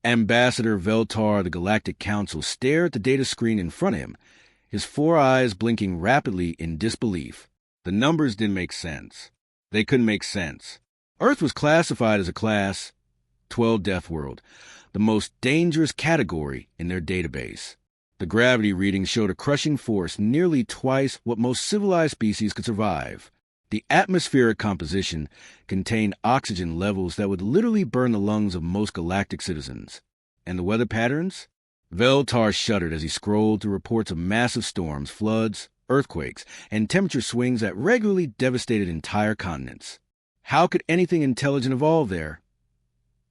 Ambassador Veltar of the Galactic Council stared at the data screen in front of him, his four eyes blinking rapidly in disbelief. The numbers didn't make sense. They couldn't make sense. Earth was classified as a Class 12 Death World, the most dangerous category in their database. The gravity readings showed a crushing force nearly twice what most civilized species could survive. The atmospheric composition contained oxygen levels that would literally burn the lungs of most galactic citizens. And the weather patterns? Veltar shuddered as he scrolled through reports of massive storms, floods, earthquakes, and temperature swings that regularly devastated entire continents. How could anything intelligent evolve there?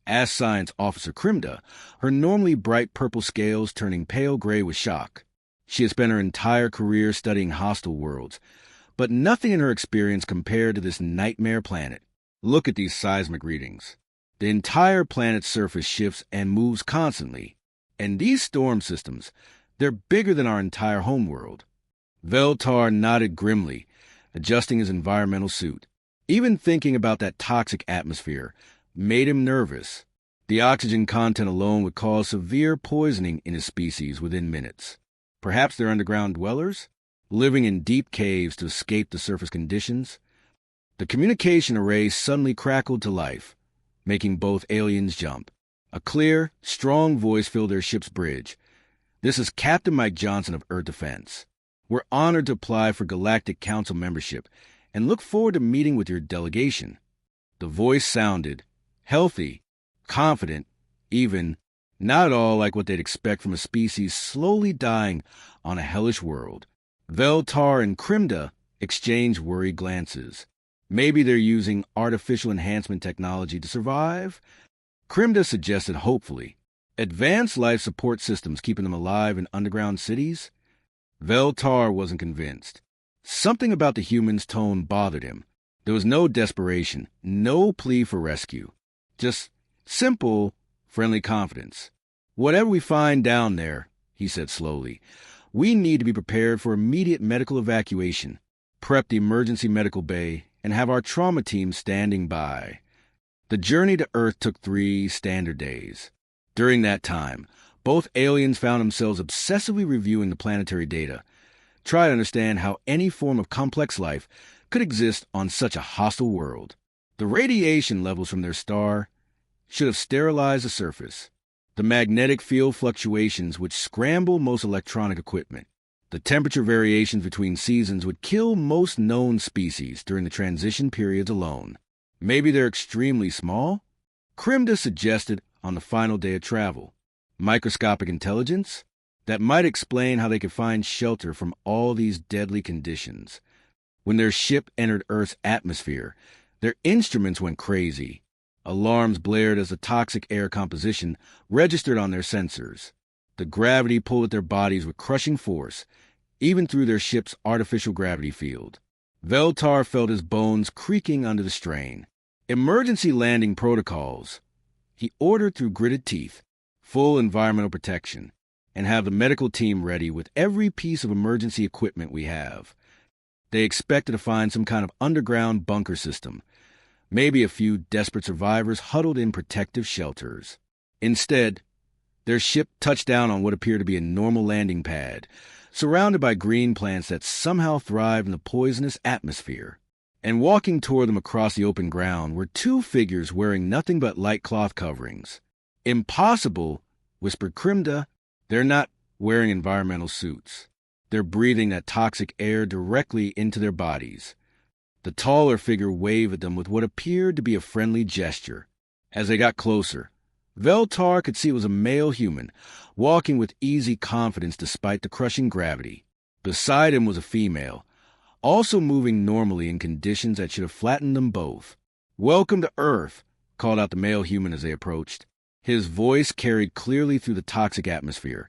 Asked Science Officer Krimda, her normally bright purple scales turning pale gray with shock. She had spent her entire career studying hostile worlds, but nothing in her experience compared to this nightmare planet. Look at these seismic readings. The entire planet's surface shifts and moves constantly. And these storm systems, they're bigger than our entire homeworld. Veltar nodded grimly, adjusting his environmental suit. Even thinking about that toxic atmosphere made him nervous. The oxygen content alone would cause severe poisoning in his species within minutes. Perhaps they're underground dwellers, living in deep caves to escape the surface conditions. The communication array suddenly crackled to life, making both aliens jump. A clear, strong voice filled their ship's bridge. "This is Captain Mike Johnson of Earth Defense. We're honored to apply for Galactic Council membership and look forward to meeting with your delegation." The voice sounded healthy, confident, even not at all like what they'd expect from a species slowly dying on a hellish world. Veltar and Krimda exchanged worried glances. Maybe they're using artificial enhancement technology to survive? Krimda suggested hopefully. Advanced life support systems keeping them alive in underground cities? Veltar wasn't convinced. Something about the humans' tone bothered him. There was no desperation, no plea for rescue. Just simple, friendly confidence. "Whatever we find down there," he said slowly, "we need to be prepared for immediate medical evacuation, prep the emergency medical bay, and have our trauma team standing by." The journey to Earth took 3 standard days. During that time, both aliens found themselves obsessively reviewing the planetary data, trying to understand how any form of complex life could exist on such a hostile world. The radiation levels from their star should have sterilized the surface. The magnetic field fluctuations would scramble most electronic equipment. The temperature variations between seasons would kill most known species during the transition periods alone. Maybe they're extremely small? Krimda suggested on the final day of travel. Microscopic intelligence? That might explain how they could find shelter from all these deadly conditions. When their ship entered Earth's atmosphere, their instruments went crazy. Alarms blared as the toxic air composition registered on their sensors. The gravity pulled at their bodies with crushing force, even through their ship's artificial gravity field. Veltar felt his bones creaking under the strain. Emergency landing protocols. He ordered through gritted teeth, full environmental protection, and have the medical team ready with every piece of emergency equipment we have. They expected to find some kind of underground bunker system, maybe a few desperate survivors huddled in protective shelters. Instead, their ship touched down on what appeared to be a normal landing pad, surrounded by green plants that somehow thrived in the poisonous atmosphere. And walking toward them across the open ground were 2 figures wearing nothing but light cloth coverings. "Impossible," whispered Krimda. "They're not wearing environmental suits. They're breathing that toxic air directly into their bodies." The taller figure waved at them with what appeared to be a friendly gesture. As they got closer, Veltar could see it was a male human, walking with easy confidence despite the crushing gravity. Beside him was a female, also moving normally in conditions that should have flattened them both. "Welcome to Earth," called out the male human as they approached. His voice carried clearly through the toxic atmosphere,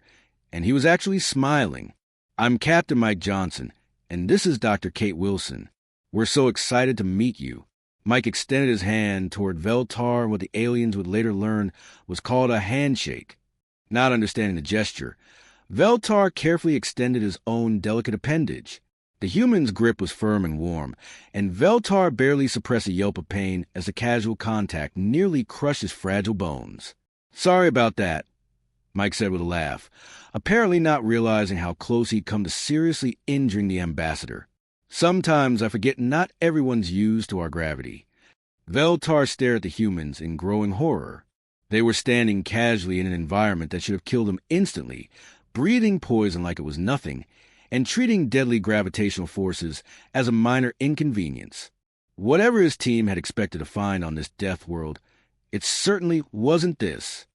and he was actually smiling. "I'm Captain Mike Johnson, and this is Dr. Kate Wilson. We're so excited to meet you." Mike extended his hand toward Veltar in what the aliens would later learn was called a handshake. Not understanding the gesture, Veltar carefully extended his own delicate appendage. The human's grip was firm and warm, and Veltar barely suppressed a yelp of pain as the casual contact nearly crushed his fragile bones. Sorry about that, Mike said with a laugh, apparently not realizing how close he'd come to seriously injuring the ambassador. Sometimes I forget not everyone's used to our gravity. Veltar stared at the humans in growing horror. They were standing casually in an environment that should have killed them instantly, breathing poison like it was nothing, and treating deadly gravitational forces as a minor inconvenience. Whatever his team had expected to find on this death world, it certainly wasn't this.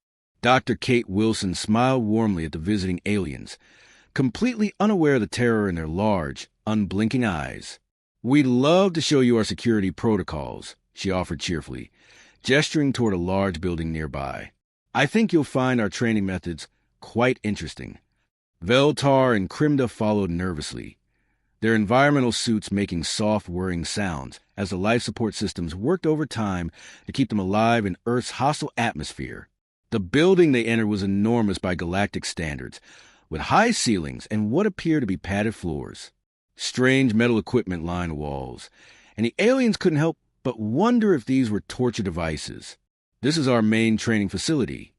Dr. Kate Wilson smiled warmly at the visiting aliens, completely unaware of the terror in their large, unblinking eyes. "We'd love to show you our security protocols," she offered cheerfully, gesturing toward a large building nearby. "I think you'll find our training methods quite interesting." Veltar and Krimda followed nervously, their environmental suits making soft, whirring sounds as the life support systems worked overtime to keep them alive in Earth's hostile atmosphere. The building they entered was enormous by galactic standards, with high ceilings and what appeared to be padded floors. Strange metal equipment lined the walls, and the aliens couldn't help but wonder if these were torture devices. "This is our main training facility,"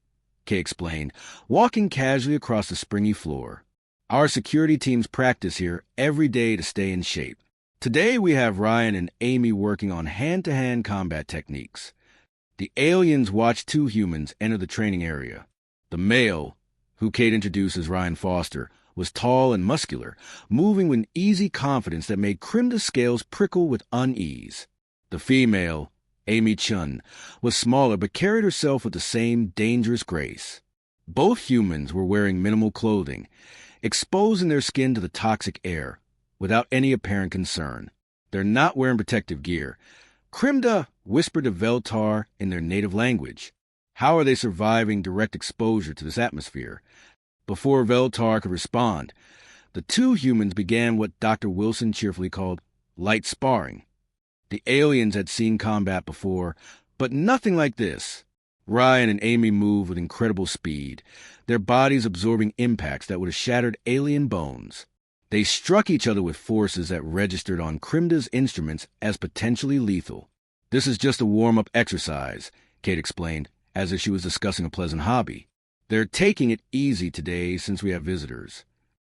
Kay explained, walking casually across the springy floor. "Our security teams practice here every day to stay in shape. Today we have Ryan and Amy working on hand-to-hand combat techniques." The aliens watched two humans enter the training area. The male, who Kate introduced as Ryan Foster, was tall and muscular, moving with an easy confidence that made Krimda's scales prickle with unease. The female, Amy Chun, was smaller but carried herself with the same dangerous grace. Both humans were wearing minimal clothing, exposing their skin to the toxic air, without any apparent concern. "They're not wearing protective gear," Krimda whispered to Veltar in their native language. "How are they surviving direct exposure to this atmosphere?" Before Veltar could respond, the two humans began what Dr. Wilson cheerfully called light sparring. The aliens had seen combat before, but nothing like this. Ryan and Amy moved with incredible speed, their bodies absorbing impacts that would have shattered alien bones. They struck each other with forces that registered on Krimda's instruments as potentially lethal. "This is just a warm-up exercise," Kate explained, as if she was discussing a pleasant hobby. "They're taking it easy today since we have visitors."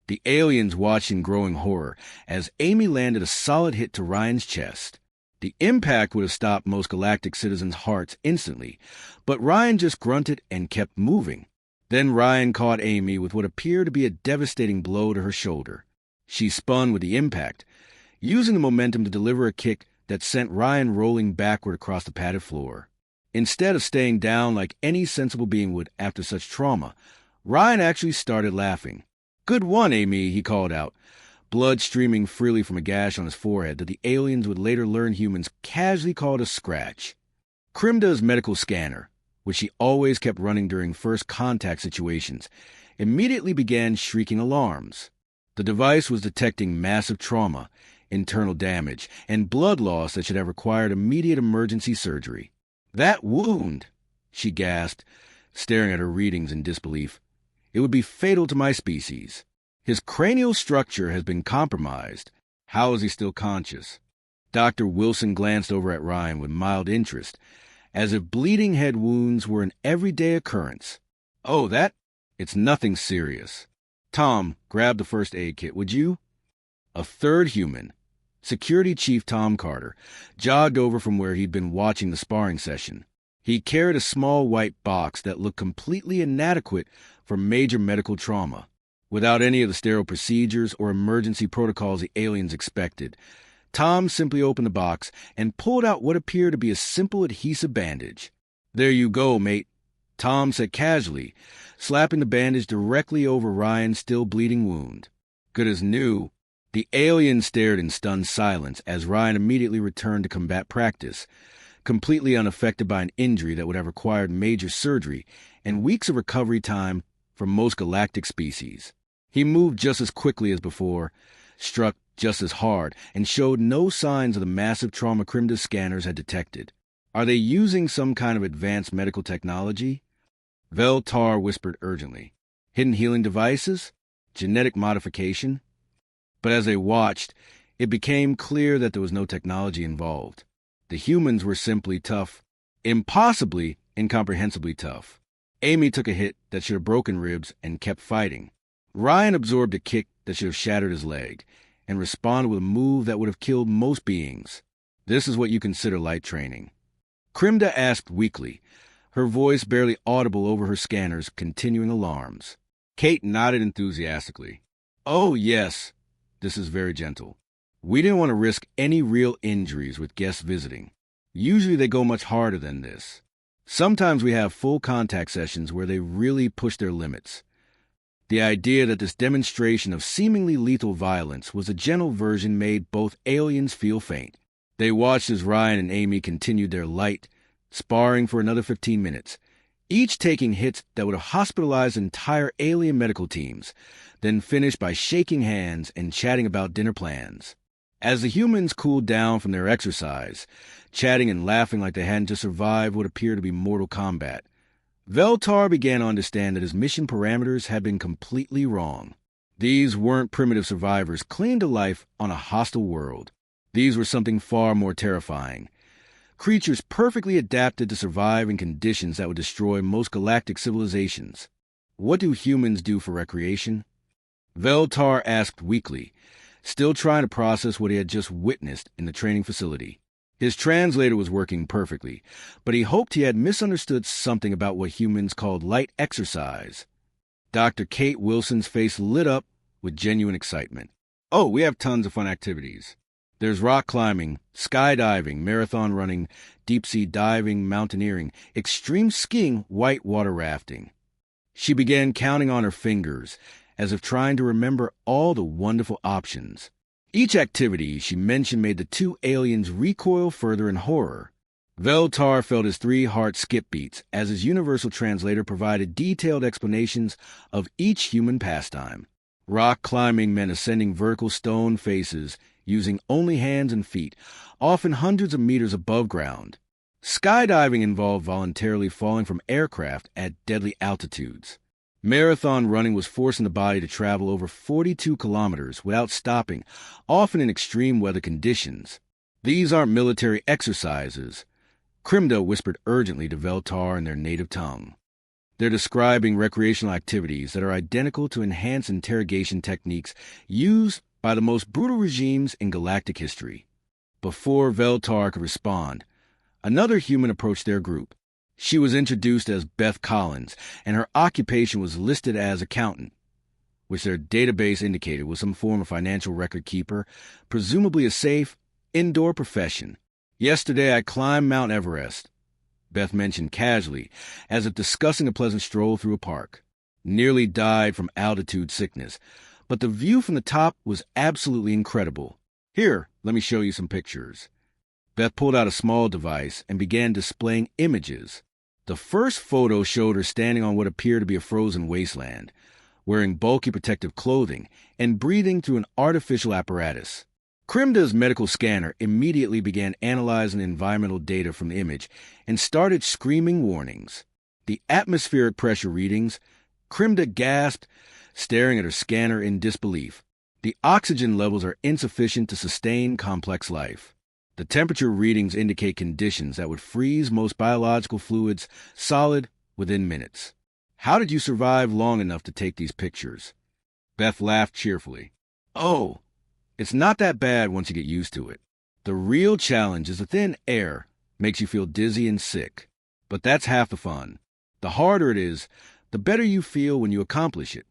The aliens watched in growing horror as Amy landed a solid hit to Ryan's chest. The impact would have stopped most galactic citizens' hearts instantly, but Ryan just grunted and kept moving. Then Ryan caught Amy with what appeared to be a devastating blow to her shoulder. She spun with the impact, using the momentum to deliver a kick that sent Ryan rolling backward across the padded floor. Instead of staying down like any sensible being would after such trauma, Ryan actually started laughing. "Good one, Amy," he called out, blood streaming freely from a gash on his forehead that the aliens would later learn humans casually called a scratch. Krimda's medical scanner, which she always kept running during first contact situations, immediately began shrieking alarms. The device was detecting massive trauma, internal damage, and blood loss that should have required immediate emergency surgery. "That wound," she gasped, staring at her readings in disbelief. "It would be fatal to my species. His cranial structure has been compromised. How is he still conscious?" Dr. Wilson glanced over at Ryan with mild interest, as if bleeding head wounds were an everyday occurrence. "Oh, it's nothing serious. Tom, grab the first aid kit, would you?" A third human, Security Chief Tom Carter, jogged over from where he'd been watching the sparring session. He carried a small white box that looked completely inadequate for major medical trauma. Without any of the sterile procedures or emergency protocols the aliens expected, Tom simply opened the box and pulled out what appeared to be a simple adhesive bandage. "There you go, mate," Tom said casually, slapping the bandage directly over Ryan's still bleeding wound. "Good as new." The alien stared in stunned silence as Ryan immediately returned to combat practice, completely unaffected by an injury that would have required major surgery and weeks of recovery time for most galactic species. He moved just as quickly as before, struck just as hard, and showed no signs of the massive trauma Krimda's scanners had detected. "Are they using some kind of advanced medical technology?" Veltar whispered urgently. "Hidden healing devices? Genetic modification?" But as they watched, it became clear that there was no technology involved. The humans were simply tough, impossibly, incomprehensibly tough. Amy took a hit that should have broken ribs and kept fighting. Ryan absorbed a kick that should have shattered his leg and responded with a move that would have killed most beings. This is what you consider light training. Krimda asked weakly, her voice barely audible over her scanner's continuing alarms. Kate nodded enthusiastically. Oh, yes. This is very gentle. We didn't want to risk any real injuries with guests visiting. Usually they go much harder than this. Sometimes we have full contact sessions where they really push their limits. The idea that this demonstration of seemingly lethal violence was a gentle version made both aliens feel faint. They watched as Ryan and Amy continued their light, sparring for another 15 minutes, each taking hits that would have hospitalized entire alien medical teams, then finished by shaking hands and chatting about dinner plans. As the humans cooled down from their exercise, chatting and laughing like they hadn't just survived what appeared to be mortal combat, Veltar began to understand that his mission parameters had been completely wrong. These weren't primitive survivors clinging to life on a hostile world. These were something far more terrifying. Creatures perfectly adapted to survive in conditions that would destroy most galactic civilizations. What do humans do for recreation? Veltar asked weakly, still trying to process what he had just witnessed in the training facility. His translator was working perfectly, but he hoped he had misunderstood something about what humans called light exercise. Dr. Kate Wilson's face lit up with genuine excitement. Oh, we have tons of fun activities. There's rock climbing, skydiving, marathon running, deep-sea diving, mountaineering, extreme skiing, whitewater rafting. She began counting on her fingers, as if trying to remember all the wonderful options. Each activity she mentioned made the two aliens recoil further in horror. Veltar felt his 3 heart skip beats as his universal translator provided detailed explanations of each human pastime. Rock climbing meant ascending vertical stone faces using only hands and feet, often hundreds of meters above ground. Skydiving involved voluntarily falling from aircraft at deadly altitudes. Marathon running was forcing the body to travel over 42 kilometers without stopping, often in extreme weather conditions. These aren't military exercises, Krimda whispered urgently to Veltar in their native tongue. They're describing recreational activities that are identical to enhanced interrogation techniques used by the most brutal regimes in galactic history. Before Veltar could respond, another human approached their group. She was introduced as Beth Collins, and her occupation was listed as accountant, which their database indicated was some form of financial record keeper, presumably a safe, indoor profession. Yesterday I climbed Mount Everest, Beth mentioned casually, as if discussing a pleasant stroll through a park. Nearly died from altitude sickness, but the view from the top was absolutely incredible. Here, let me show you some pictures. Beth pulled out a small device and began displaying images. The first photo showed her standing on what appeared to be a frozen wasteland, wearing bulky protective clothing and breathing through an artificial apparatus. Krimda's medical scanner immediately began analyzing the environmental data from the image and started screaming warnings. The atmospheric pressure readings, Krimda gasped, staring at her scanner in disbelief. The oxygen levels are insufficient to sustain complex life. The temperature readings indicate conditions that would freeze most biological fluids solid within minutes. How did you survive long enough to take these pictures? Beth laughed cheerfully. Oh, it's not that bad once you get used to it. The real challenge is the thin air makes you feel dizzy and sick. But that's half the fun. The harder it is, the better you feel when you accomplish it.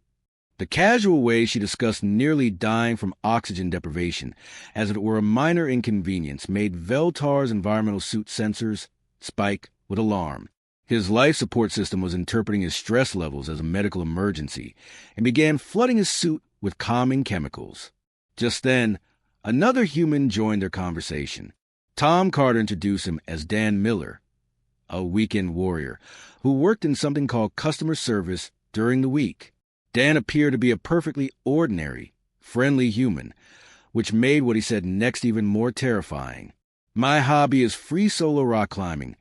The casual way she discussed nearly dying from oxygen deprivation, as if it were a minor inconvenience, made Veltar's environmental suit sensors spike with alarm. His life support system was interpreting his stress levels as a medical emergency and began flooding his suit with calming chemicals. Just then, another human joined their conversation. Tom Carter introduced him as Dan Miller, a weekend warrior who worked in something called customer service during the week. Dan appeared to be a perfectly ordinary, friendly human, which made what he said next even more terrifying. My hobby is free solo rock climbing,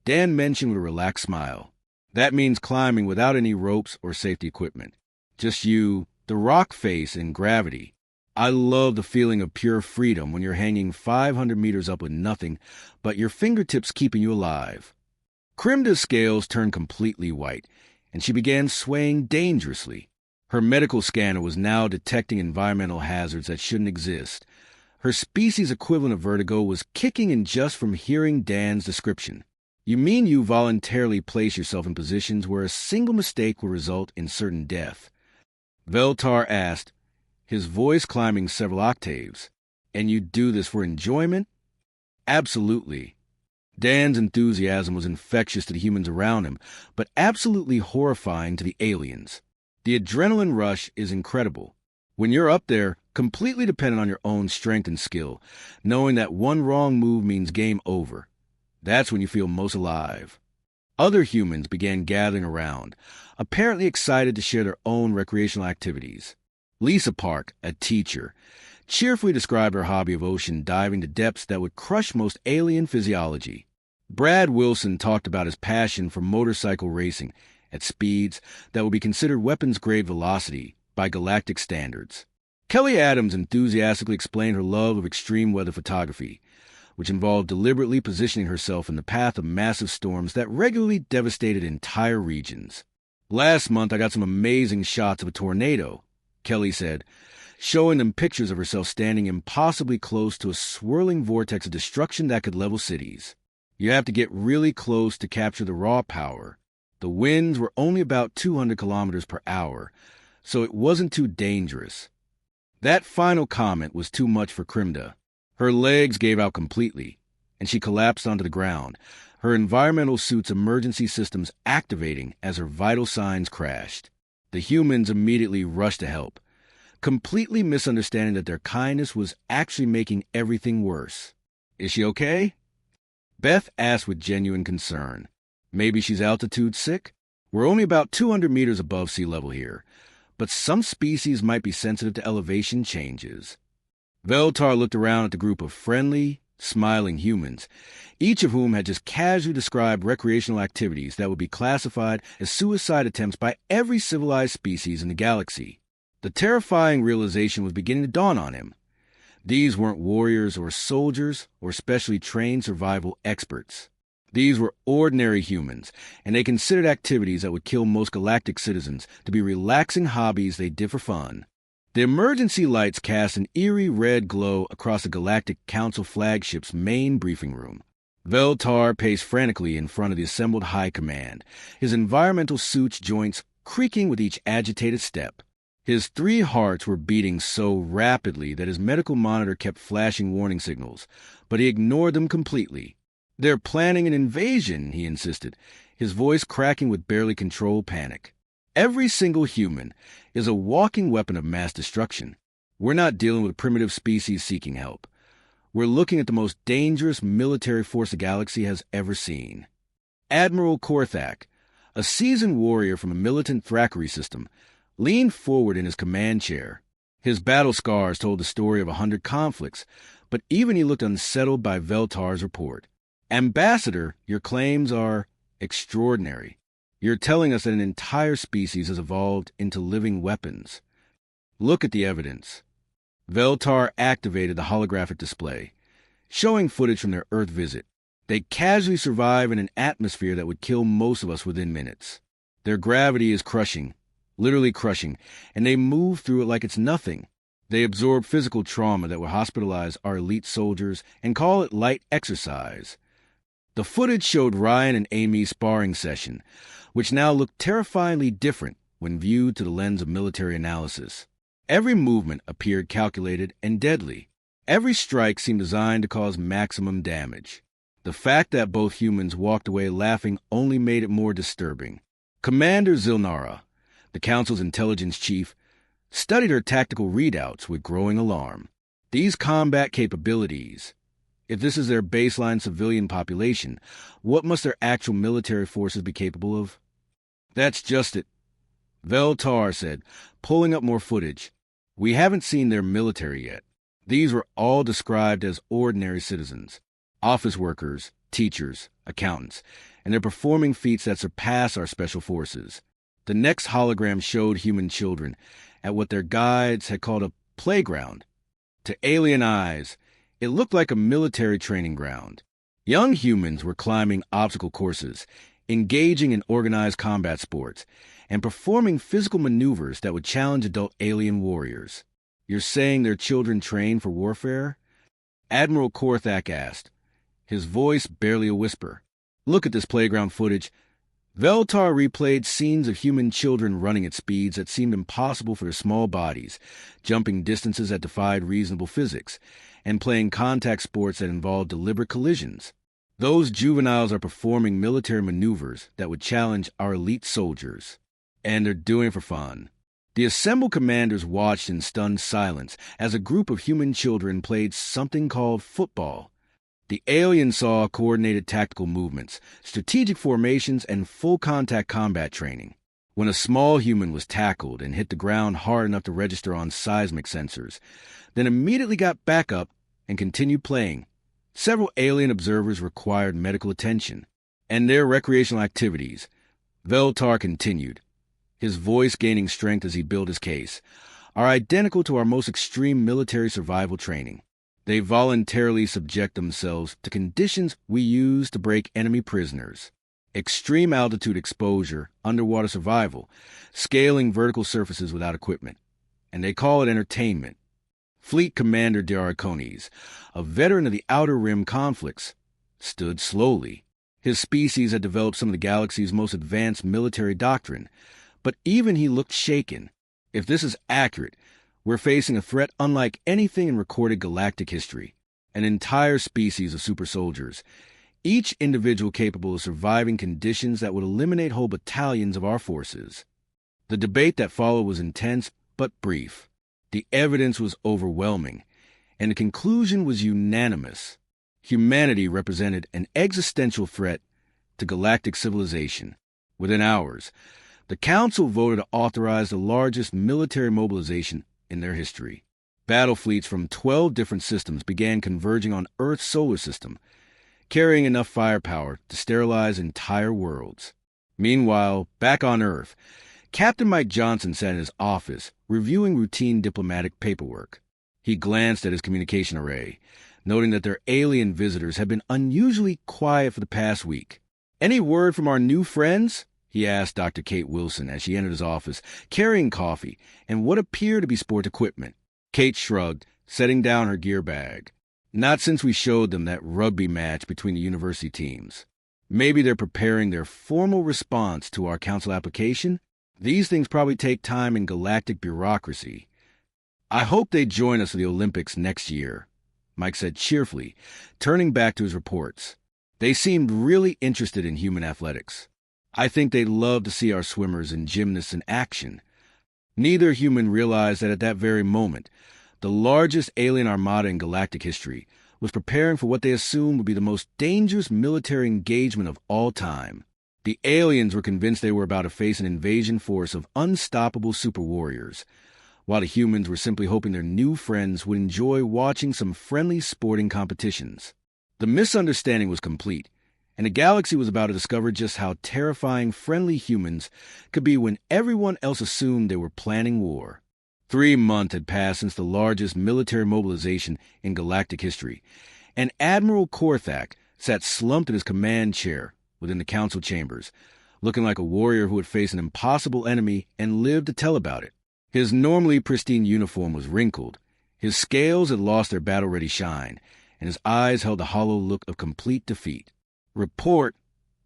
Dan mentioned with a relaxed smile. That means climbing without any ropes or safety equipment. Just you, the rock face, and gravity. I love the feeling of pure freedom when you're hanging 500 meters up with nothing but your fingertips keeping you alive. Krimda's scales turned completely white. and she began swaying dangerously. Her medical scanner was now detecting environmental hazards that shouldn't exist. Her species equivalent of vertigo was kicking in just from hearing Dan's description. You mean you voluntarily place yourself in positions where a single mistake will result in certain death? Veltar asked, his voice climbing several octaves. And you do this for enjoyment? Absolutely. Dan's enthusiasm was infectious to the humans around him, but absolutely horrifying to the aliens. The adrenaline rush is incredible. When you're up there, completely dependent on your own strength and skill, knowing that one wrong move means game over. That's when you feel most alive. Other humans began gathering around, apparently excited to share their own recreational activities. Lisa Park, a teacher, cheerfully described her hobby of ocean diving to depths that would crush most alien physiology. Brad Wilson talked about his passion for motorcycle racing at speeds that would be considered weapons-grade velocity by galactic standards. Kelly Adams enthusiastically explained her love of extreme weather photography, which involved deliberately positioning herself in the path of massive storms that regularly devastated entire regions. Last month, I got some amazing shots of a tornado, Kelly said, showing them pictures of herself standing impossibly close to a swirling vortex of destruction that could level cities. You have to get really close to capture the raw power. The winds were only about 200 kilometers per hour, so it wasn't too dangerous. That final comment was too much for Krimda. Her legs gave out completely, and she collapsed onto the ground, her environmental suit's emergency systems activating as her vital signs crashed. The humans immediately rushed to help, completely misunderstanding that their kindness was actually making everything worse. Is she okay? Beth asked with genuine concern. Maybe she's altitude sick? We're only about 200 meters above sea level here, but some species might be sensitive to elevation changes. Veltar looked around at the group of friendly, smiling humans, each of whom had just casually described recreational activities that would be classified as suicide attempts by every civilized species in the galaxy. The terrifying realization was beginning to dawn on him. These weren't warriors or soldiers or specially trained survival experts. These were ordinary humans, and they considered activities that would kill most galactic citizens to be relaxing hobbies they did for fun. The emergency lights cast an eerie red glow across the Galactic Council flagship's main briefing room. Veltar paced frantically in front of the assembled high command, his environmental suit's joints creaking with each agitated step. His 3 hearts were beating so rapidly that his medical monitor kept flashing warning signals, but he ignored them completely. "They're planning an invasion," he insisted, his voice cracking with barely controlled panic. "Every single human is a walking weapon of mass destruction. We're not dealing with a primitive species seeking help. We're looking at the most dangerous military force the galaxy has ever seen." Admiral Korthak, a seasoned warrior from a militant Thrakkery system, leaned forward in his command chair. His battle scars told the story of 100 conflicts, but even he looked unsettled by Veltar's report. "Ambassador, your claims are extraordinary. You're telling us that an entire species has evolved into living weapons. Look at the evidence." Veltar activated the holographic display, showing footage from their Earth visit. They casually survive in an atmosphere that would kill most of us within minutes. Their gravity is crushing, literally crushing, and they move through it like it's nothing. They absorb physical trauma that would hospitalize our elite soldiers and call it light exercise. The footage showed Ryan and Amy's sparring session, which now looked terrifyingly different when viewed through the lens of military analysis. Every movement appeared calculated and deadly. Every strike seemed designed to cause maximum damage. The fact that both humans walked away laughing only made it more disturbing. Commander Zilnara, the Council's intelligence chief, studied her tactical readouts with growing alarm. These combat capabilities, if this is their baseline civilian population, what must their actual military forces be capable of? "That's just it," Veltar said, pulling up more footage. "We haven't seen their military yet. These were all described as ordinary citizens, office workers, teachers, accountants, and they're performing feats that surpass our special forces." The next hologram showed human children at what their guides had called a playground. To alien eyes, it looked like a military training ground. Young humans were climbing obstacle courses, engaging in organized combat sports, and performing physical maneuvers that would challenge adult alien warriors. You're saying their children train for warfare? Admiral Korthak asked, his voice barely a whisper. Look at this playground footage. Veltar replayed scenes of human children running at speeds that seemed impossible for their small bodies, jumping distances that defied reasonable physics, and playing contact sports that involved deliberate collisions. Those juveniles are performing military maneuvers that would challenge our elite soldiers. And they're doing it for fun. The assembled commanders watched in stunned silence as a group of human children played something called football. The aliens saw coordinated tactical movements, strategic formations, and full-contact combat training. When a small human was tackled and hit the ground hard enough to register on seismic sensors, then immediately got back up and continued playing, several alien observers required medical attention. And their recreational activities, Veltar continued, his voice gaining strength as he built his case, are identical to our most extreme military survival training. They voluntarily subject themselves to conditions we use to break enemy prisoners. Extreme altitude exposure, underwater survival, scaling vertical surfaces without equipment. And they call it entertainment. Fleet Commander Daracones, a veteran of the Outer Rim conflicts, stood slowly. His species had developed some of the galaxy's most advanced military doctrine, but even he looked shaken. If this is accurate, we're facing a threat unlike anything in recorded galactic history. An entire species of super soldiers, each individual capable of surviving conditions that would eliminate whole battalions of our forces. The debate that followed was intense but brief. The evidence was overwhelming, and the conclusion was unanimous. Humanity represented an existential threat to galactic civilization. Within hours, the Council voted to authorize the largest military mobilization in their history. Battle fleets from 12 different systems began converging on Earth's solar system, carrying enough firepower to sterilize entire worlds. Meanwhile, back on Earth, Captain Mike Johnson sat in his office, reviewing routine diplomatic paperwork. He glanced at his communication array, noting that their alien visitors had been unusually quiet for the past week. "Any word from our new friends?" he asked Dr. Kate Wilson as she entered his office, carrying coffee and what appeared to be sport equipment. Kate shrugged, setting down her gear bag. "Not since we showed them that rugby match between the university teams. Maybe they're preparing their formal response to our council application? These things probably take time in galactic bureaucracy. I hope they join us for the Olympics next year," Mike said cheerfully, turning back to his reports. They seemed really interested in human athletics. "I think they'd love to see our swimmers and gymnasts in action." Neither human realized that at that very moment, the largest alien armada in galactic history was preparing for what they assumed would be the most dangerous military engagement of all time. The aliens were convinced they were about to face an invasion force of unstoppable super warriors, while the humans were simply hoping their new friends would enjoy watching some friendly sporting competitions. The misunderstanding was complete, and the galaxy was about to discover just how terrifying friendly humans could be when everyone else assumed they were planning war. 3 months had passed since the largest military mobilization in galactic history, and Admiral Korthak sat slumped in his command chair within the council chambers, looking like a warrior who had faced an impossible enemy and lived to tell about it. His normally pristine uniform was wrinkled, his scales had lost their battle-ready shine, and his eyes held the hollow look of complete defeat. "Report,"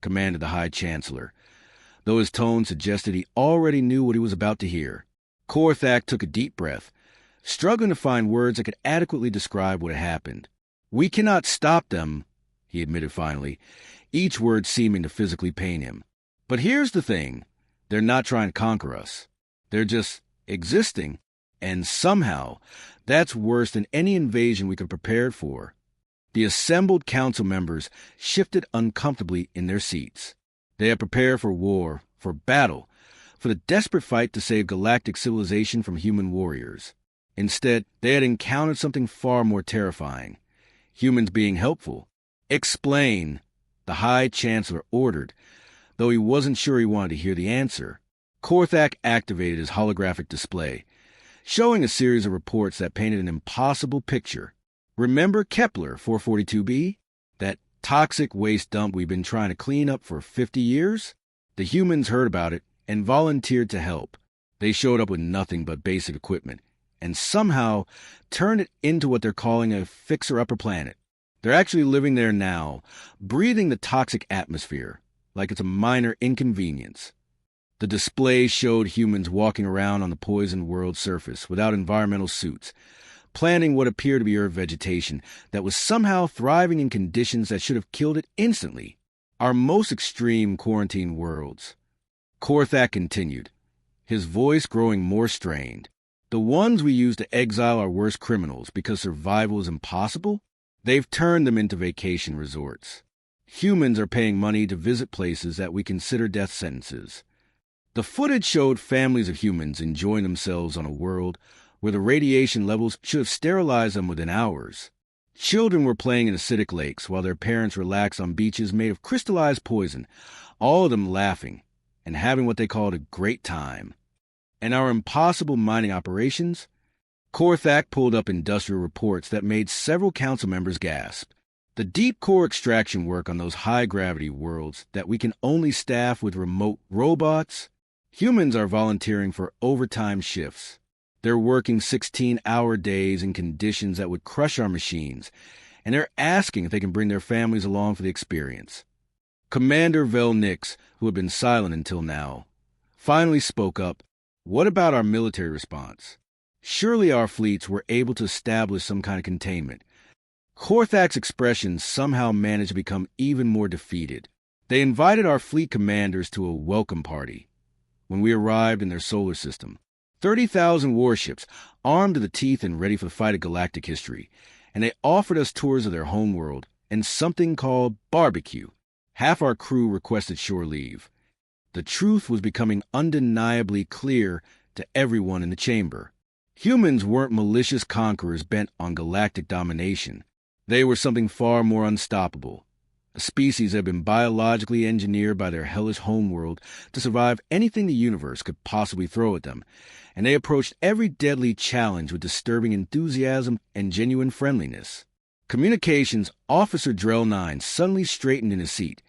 commanded the High Chancellor, though his tone suggested he already knew what he was about to hear. Korthak took a deep breath, struggling to find words that could adequately describe what had happened. "We cannot stop them," he admitted finally, each word seeming to physically pain him. "But here's the thing. They're not trying to conquer us. They're just existing, and somehow that's worse than any invasion we could have prepared for." The assembled council members shifted uncomfortably in their seats. They had prepared for war, for battle, for the desperate fight to save galactic civilization from human warriors. Instead, they had encountered something far more terrifying. Humans being helpful. "Explain," the High Chancellor ordered, though he wasn't sure he wanted to hear the answer. Korthak activated his holographic display, showing a series of reports that painted an impossible picture. "Remember Kepler 442b? That toxic waste dump we've been trying to clean up for 50 years? The humans heard about it and volunteered to help. They showed up with nothing but basic equipment and somehow turned it into what they're calling a fixer-upper planet. They're actually living there now, breathing the toxic atmosphere like it's a minor inconvenience. The display showed humans walking around on the poisoned world's surface without environmental suits, planting what appeared to be Earth vegetation that was somehow thriving in conditions that should have killed it instantly. Our most extreme quarantine worlds. Korthak continued, his voice growing more strained. The ones we use to exile our worst criminals because survival is impossible? They've turned them into vacation resorts. Humans are paying money to visit places that we consider death sentences. The footage showed families of humans enjoying themselves on a world where the radiation levels should have sterilized them within hours. Children were playing in acidic lakes while their parents relaxed on beaches made of crystallized poison, all of them laughing and having what they called a great time. And our impossible mining operations? Korthak pulled up industrial reports that made several council members gasp. The deep core extraction work on those high-gravity worlds that we can only staff with remote robots? Humans are volunteering for overtime shifts. They're working 16-hour days in conditions that would crush our machines, and they're asking if they can bring their families along for the experience. Commander Vel Nix, who had been silent until now, finally spoke up. What about our military response? Surely our fleets were able to establish some kind of containment. Korthak's expressions somehow managed to become even more defeated. They invited our fleet commanders to a welcome party. When we arrived in their solar system, 30,000 warships, armed to the teeth and ready for the fight of galactic history, and they offered us tours of their homeworld and something called barbecue. Half our crew requested shore leave. The truth was becoming undeniably clear to everyone in the chamber. Humans weren't malicious conquerors bent on galactic domination. They were something far more unstoppable. A species that had been biologically engineered by their hellish homeworld to survive anything the universe could possibly throw at them, and they approached every deadly challenge with disturbing enthusiasm and genuine friendliness. Communications Officer Drell 9 suddenly straightened in his seat,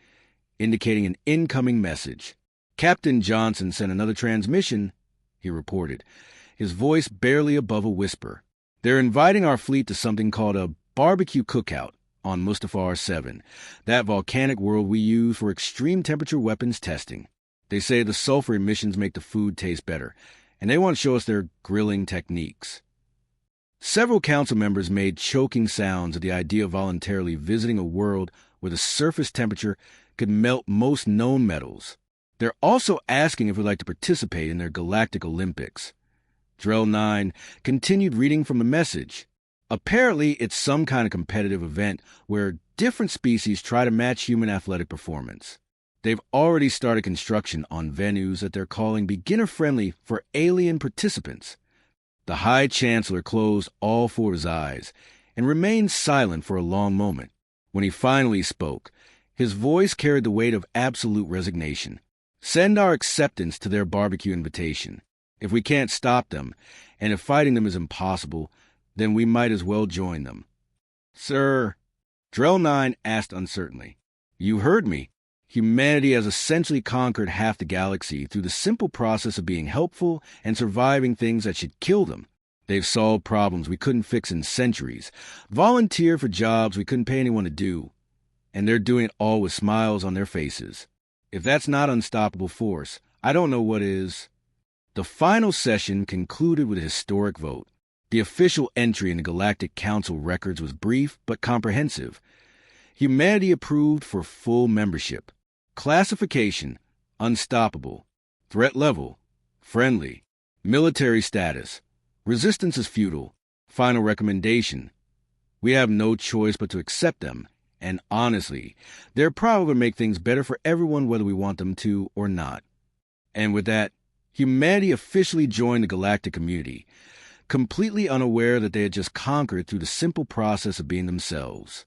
indicating an incoming message. Captain Johnson sent another transmission, he reported, his voice barely above a whisper. They're inviting our fleet to something called a barbecue cookout on Mustafar 7, that volcanic world we use for extreme temperature weapons testing. They say the sulfur emissions make the food taste better, and they want to show us their grilling techniques. Several council members made choking sounds at the idea of voluntarily visiting a world where the surface temperature could melt most known metals. They're also asking if we'd like to participate in their Galactic Olympics. Drell 9 continued reading from the message. Apparently, it's some kind of competitive event where different species try to match human athletic performance. They've already started construction on venues that they're calling beginner-friendly for alien participants. The High Chancellor closed all four of his eyes and remained silent for a long moment. When he finally spoke, his voice carried the weight of absolute resignation. Send our acceptance to their barbecue invitation. If we can't stop them, and if fighting them is impossible, then we might as well join them. Sir, Drell 9 asked uncertainly. You heard me. Humanity has essentially conquered half the galaxy through the simple process of being helpful and surviving things that should kill them. They've solved problems we couldn't fix in centuries, volunteered for jobs we couldn't pay anyone to do, and they're doing it all with smiles on their faces. If that's not unstoppable force, I don't know what is. The final session concluded with a historic vote. The official entry in the Galactic Council records was brief but comprehensive. Humanity approved for full membership. Classification: unstoppable. Threat level: friendly. Military status: resistance is futile. Final recommendation: we have no choice but to accept them, and honestly, they're probably going to make things better for everyone whether we want them to or not. And with that, humanity officially joined the galactic community, completely unaware that they had just conquered through the simple process of being themselves.